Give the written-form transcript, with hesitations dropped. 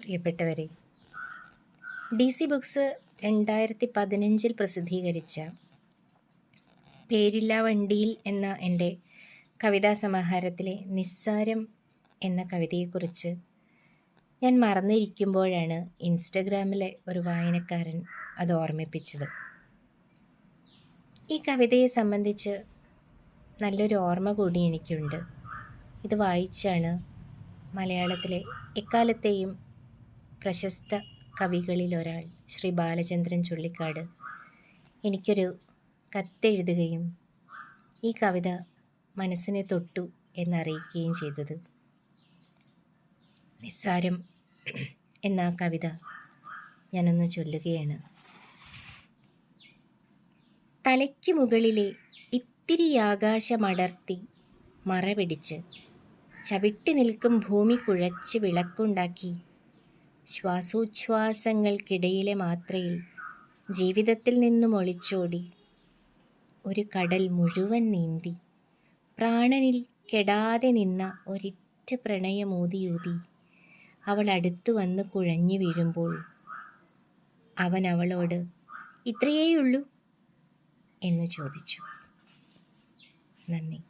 പ്രിയപ്പെട്ടവരെ, DC books 2015 പ്രസിദ്ധീകരിച്ച പേരില്ലാ വണ്ടിയിൽ എന്ന എൻ്റെ കവിതാ സമാഹാരത്തിലെ നിസ്സാരം എന്ന കവിതയെക്കുറിച്ച് ഞാൻ മറന്നിരിക്കുമ്പോഴാണ് ഇൻസ്റ്റഗ്രാമിലെ ഒരു വായനക്കാരൻ അത് ഓർമ്മിപ്പിച്ചത്. ഈ കവിതയെ സംബന്ധിച്ച് നല്ലൊരു ഓർമ്മ കൂടി എനിക്കുണ്ട്. ഇത് വായിച്ചാണ് മലയാളത്തിലെ എക്കാലത്തെയും പ്രശസ്ത കവികളിലൊരാൾ ശ്രീ ബാലചന്ദ്രൻ ചുള്ളിക്കാട് എനിക്കൊരു കത്തെഴുതുകയും ഈ കവിത മനസ്സിനെ തൊട്ടു എന്നറിയിക്കുകയും ചെയ്തത്. നിസ്സാരം എന്ന കവിത ഞാനൊന്ന് ചൊല്ലുകയാണ്. തലയ്ക്ക് മുകളിലെ ഇത്തിരി ആകാശമടർത്തി മറപിടിച്ച് ചവിട്ടി നിൽക്കും ഭൂമി കുഴച്ച് വിളക്കുണ്ടാക്കി ശ്വാസോച്ഛ്വാസങ്ങൾക്കിടയിലെ മാത്രയിൽ ജീവിതത്തിൽ നിന്നും ഒളിച്ചോടി ഒരു കടൽ മുഴുവൻ നീന്തി പ്രാണനിൽ കെടാതെ നിന്ന ഒരിറ്റ പ്രണയമൂതിയൂതി അവൾ അടുത്തു വന്ന് കുഴഞ്ഞു വീഴുമ്പോൾ അവൻ അവളോട് ഇത്രയേയുള്ളൂ എന്ന് ചോദിച്ചു. നന്ദി.